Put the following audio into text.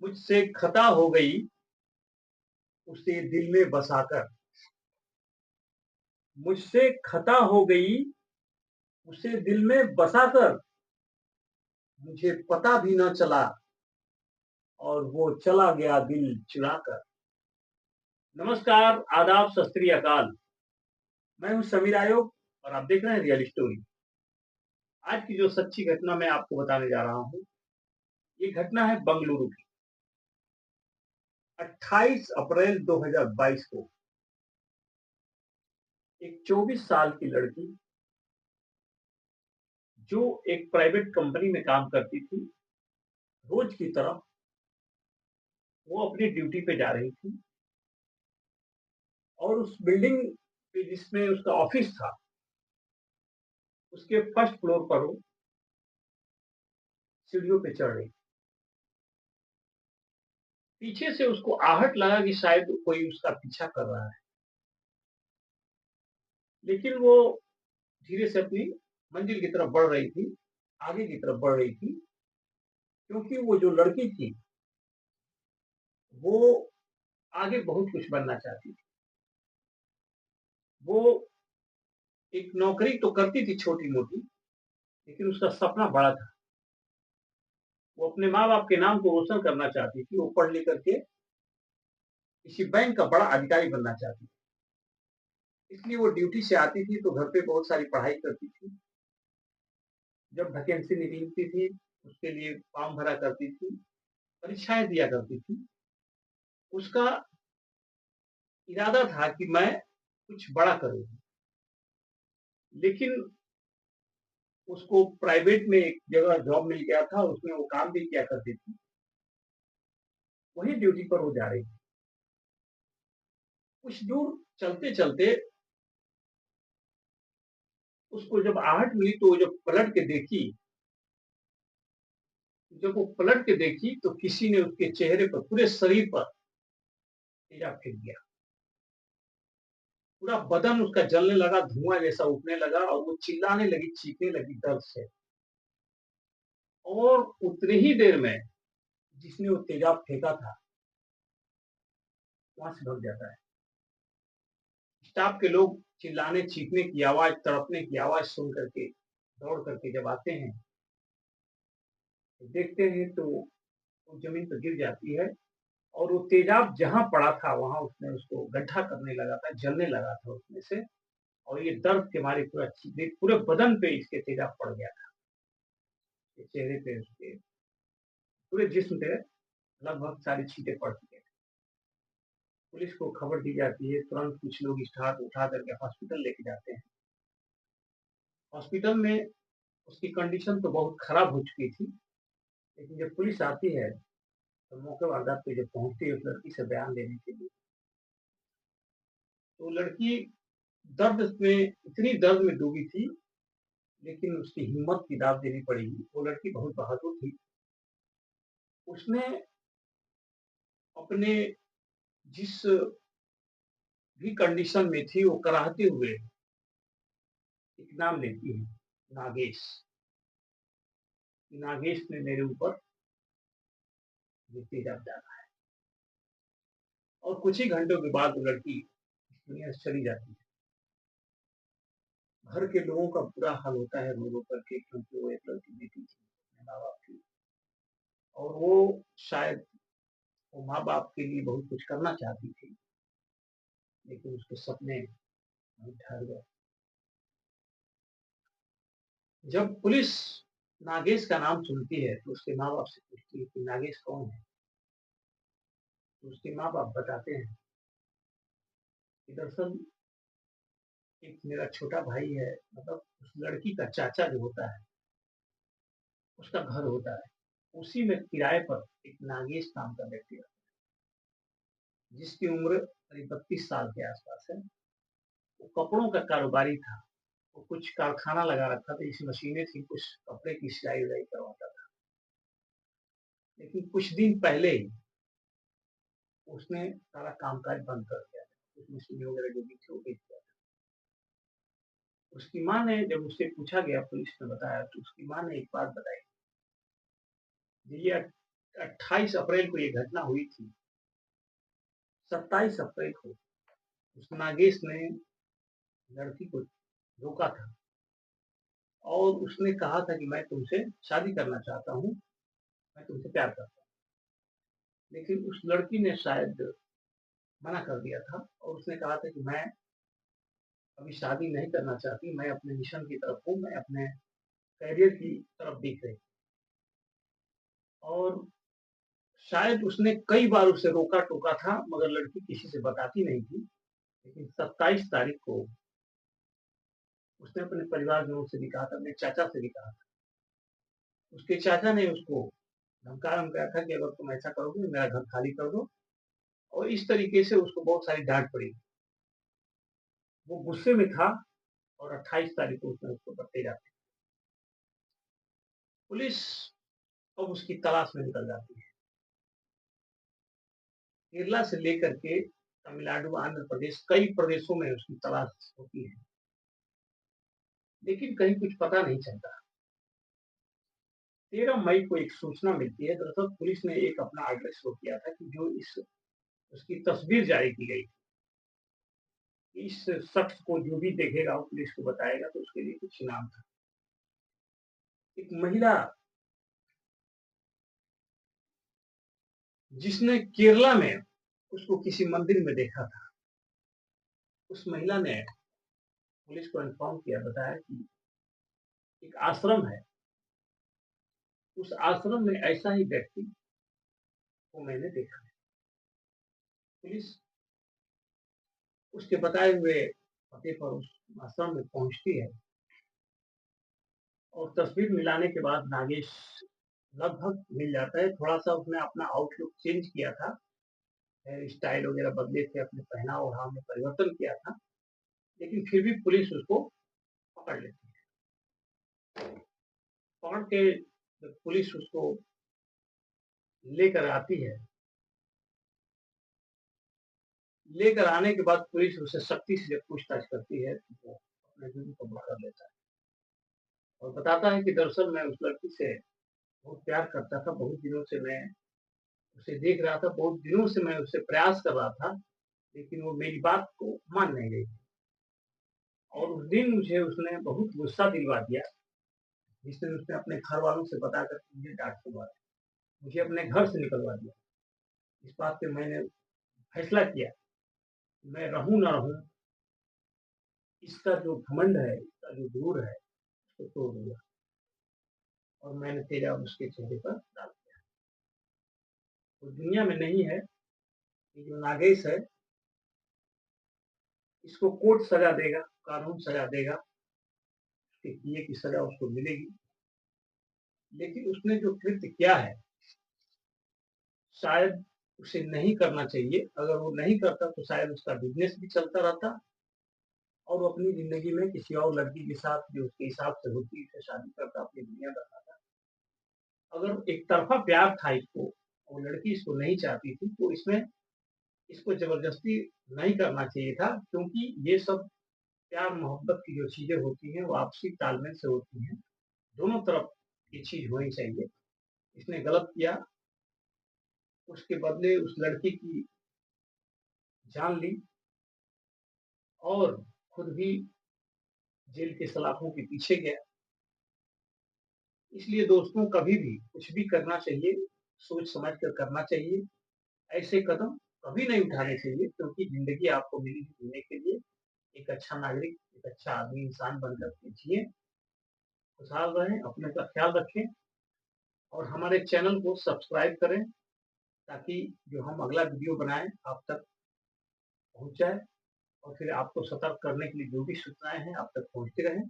मुझसे खता हो गई उसे दिल में बसाकर। मुझसे खता हो गई उसे दिल में बसाकर। मुझे पता भी न चला और वो चला गया दिल चुराकर। नमस्कार, आदाब, सत श्री अकाल। मैं हूं समीर आयोग और आप देख रहे हैं रियल स्टोरी। आज की जो सच्ची घटना मैं आपको बताने जा रहा हूं, ये घटना है बंगलुरु की। 28 अप्रैल 2022 को एक 24 साल की लड़की जो एक प्राइवेट कंपनी में काम करती थी, रोज की तरह वो अपनी ड्यूटी पे जा रही थी और उस बिल्डिंग पे जिसमें उसका ऑफिस था, उसके फर्स्ट फ्लोर पर वो सीढ़ियों पे चढ़ रही। पीछे से उसको आहट लगा कि शायद कोई उसका पीछा कर रहा है, लेकिन वो धीरे से अपनी मंजिल की तरफ बढ़ रही थी, आगे की तरफ बढ़ रही थी, क्योंकि वो जो लड़की थी वो आगे बहुत कुछ बनना चाहती थी। वो एक नौकरी तो करती थी छोटी मोटी, लेकिन उसका सपना बड़ा था। वो अपने माँ बाप के नाम को रोशन करना चाहती थी। वो पढ़ लिख करके किसी बैंक का बड़ा अधिकारी बनना चाहती थी। इसलिए वो ड्यूटी से आती थी तो घर पे बहुत सारी पढ़ाई करती थी। जब वैकेंसी निकलती थी उसके लिए फॉर्म भरा करती थी, परीक्षाएं दिया करती थी। उसका इरादा था कि मैं कुछ बड़ा करूंगी, लेकिन उसको प्राइवेट में एक जगह जॉब मिल गया था, उसमें वो काम भी किया करती थी। वही ड्यूटी पर वो जा रही थी। कुछ दूर चलते चलते उसको जब आहट मिली तो वो जब पलट के देखी, जब वो पलट के देखी तो किसी ने उसके चेहरे पर, पूरे शरीर पर तेजाब फेंक दिया। पूरा बदन उसका जलने लगा, धुआं जैसा उठने लगा और वो चिल्लाने लगी, चीखने लगी दर्द से। और उतनी ही देर में जिसने वो तेजाब फेंका था वहां से भग जाता है। स्टाफ के लोग चिल्लाने, चीखने की आवाज, तड़पने की आवाज सुन करके दौड़ करके जब आते हैं तो देखते हैं तो वो जमीन पर गिर जाती है और वो तेजाब जहां पड़ा था वहां उसने उसको गड्ढा करने लगा था, जलने लगा था उसमें से। और ये दर्द के मारे पूरे बदन पे इसके तेजाब पड़ गया था। चेहरे पे, उसके पूरे जिस्म पे लगभग सारी छींटे पड़ चुके थे। पुलिस को खबर दी जाती है, तुरंत कुछ लोग स्टाफ उठा करके हॉस्पिटल लेके जाते हैं। हॉस्पिटल में उसकी कंडीशन तो बहुत खराब हो चुकी थी, लेकिन जब पुलिस आती है तो मौके वारदात पे जब पहुंचती है उस लड़की से बयान लेने के लिए, तो लड़की दर्द में, इतनी दर्द में डूबी थी, लेकिन उसकी हिम्मत की दाद देनी पड़ेगी। वो लड़की बहुत बहादुर थी। उसने अपने जिस भी कंडीशन में थी वो कराहते हुए एक नाम लेती है, नागेश। नागेश ने मेरे ऊपर ये तेजाब डाला है। और कुछ ही घंटों के बाद वो लड़की इस दुनिया से चली जाती है। घर के लोगों का बुरा हाल होता है रो रो करके, क्योंकि वो एक लड़की बेटी थी अपने माँ बाप की। और वो शायद वो माँ बाप के लिए बहुत कुछ करना चाहती थी, लेकिन उसके सपने वहीं ठहर गए। जब पुलिस नागेश का नाम सुनती है तो उसके माँ बाप से पूछती है कि नागेश कौन है। तो उसके माँ बाप बताते हैं कि दरअसल एक मेरा छोटा भाई है, मतलब उस लड़की का चाचा जो होता है उसका घर होता है, उसी में किराए पर एक नागेश नाम का व्यक्ति रहता है, जिसकी उम्र करीब 32 साल के आसपास है। वो कपड़ों का कारोबारी था। वो कुछ कारखाना लगा रखा था, इस मशीनें थी, कुछ कपड़े की सिलाई उलाई करवाता था। लेकिन कुछ दिन पहले ही उसने सारा कामकाज बंद कर दिया था। कुछ मशीनें वगैरह जो भी थी वो बेच दिया था। उसकी माँ ने, जब उससे पूछा गया, पुलिस ने बताया, तो उसकी माँ ने एक बात बताई, ये 28 अप्रैल को ये घटना हुई थी। 27 अप्रैल को उस नागेश ने लड़की को रोका था और उसने कहा था कि मैं तुमसे शादी करना चाहता हूँ, मैं तुमसे प्यार करता हूँ। लेकिन उस लड़की ने शायद मना कर दिया था और उसने कहा था कि मैं अभी शादी नहीं करना चाहती, मैं अपने मिशन की तरफ हूँ, मैं अपने करियर की तरफ देख रही हूँ। और शायद उसने कई बार उसे रोका-टोका था मगर लड़की किसी से बताती नहीं थी। लेकिन 27 तारीख को उसने अपने परिवार में से भी कहा था, अपने चाचा से भी कहा था। उसके चाचा ने उसको धमकाया-वमकाया था कि अगर तुम ऐसा करोगे मेरा घर खाली कर दो और इस तरीके से उसको बहुत सारी डाँट पड़ी। वो गुस्से में था और 28 तारीख को उसने उसको पत्ते जाते। पुलिस अब उसकी तलाश में निकल जाती है। केरला से लेकर के तमिलनाडु, आंध्र प्रदेश कई प्रदेशों में उसकी तलाश होती है। लेकिन कहीं कुछ पता नहीं चलता। 13 मई को एक सूचना मिलती है, दरअसल पुलिस ने एक अपना एड्रेस शो किया था कि जो इस उसकी तस्वीर जारी की गई। इस शख्स को जो भी देखेगा वो पुलिस को बताएगा तो उसके लिए कुछ इनाम था। एक महिला जिसने केरला में उसको किसी मंदिर में देखा था, उस महिला ने पुलिस को इन्फॉर्म किया, बताया कि एक आश्रम है, उस आश्रम में ऐसा ही व्यक्ति को मैंने देखा है। पुलिस उसके बताए हुए पते पर उस आश्रम में पहुंचती है और तस्वीर मिलाने के बाद नागेश लगभग मिल जाता है। थोड़ा-सा उसने अपना आउटलुक चेंज किया था, हेयर स्टाइल वगैरह बदले थे, अपने पहनाव-ओढ़ाव में परिवर्तन किया था, लेकिन फिर भी पुलिस उसको पकड़ लेती है। पकड़ के जब पुलिस उसको लेकर आती है, लेकर आने के बाद पुलिस उससे सख्ती से जब पूछताछ करती है, तो वो अपने जुर्म कबूल कर लेता है और बताता है कि दरअसल मैं उस लड़की से बहुत प्यार करता था, बहुत दिनों से मैं उसे देख रहा था, बहुत दिनों से मैं उससे प्रयास कर रहा था, लेकिन वो मेरी बात को मान नहीं रही थी और उस दिन मुझे उसने बहुत गुस्सा दिलवा दिया, जिस दिन उसने अपने घर वालों से बता कर के मुझे डाँट सुनवा दी, मुझे अपने घर से निकलवा दिया। इस बात पे मैंने फैसला किया, मैं रहूँ ना रहूँ, इसका जो घमंड है, इसका जो गुरूर है, उसको तोड़ दूँगा और मैंने तेजा उसके चेहरे पर डाल दिया। वो दुनिया में नहीं है, ये जो नागेश है, इसको कोर्ट सज़ा देगा, कानून सज़ा देगा, उसके किए की सज़ा उसको मिलेगी। लेकिन उसने जो कृत्य किया है, शायद उसे नहीं करना चाहिए। अगर वो नहीं करता तो शायद उसका बिज़नेस भी चलता रहता और वो अपनी ज़िंदगी में किसी और लड़की के साथ जो उसके हिसाब से होती उससे शादी करता, अपनी दुनिया बनाता। अगर एक तरफ़ा प्यार था इसको और लड़की इसको नहीं चाहती थी, तो इसमें इसको ज़बरदस्ती नहीं करना चाहिए था क्योंकि ये सब प्यार-मोहब्बत की जो चीज़ें होती हैं, वो आपसी तालमेल से होती हैं। दोनों तरफ ये चीज़ होनी चाहिए। इसने गलत किया, उसके बदले उस लड़की की जान ली और खुद भी जेल के सलाखों के पीछे गया। इसलिए दोस्तों कभी भी कुछ भी करना चाहिए, सोच समझ कर करना चाहिए। ऐसे कदम कभी नहीं उठाने चाहिए क्योंकि ज़िंदगी आपको मिली है जीने के लिए। एक अच्छा नागरिक, एक अच्छा आदमी, इंसान बनकर के जिएँ, खुशहाल रहें, अपने का ख्याल रखें और हमारे चैनल को सब्सक्राइब करें ताकि जो हम अगला वीडियो बनाएँ आप तक पहुँच जाए और फिर आपको सतर्क करने के लिए जो भी सूचनाएँ हैं आप तक पहुँचती रहें।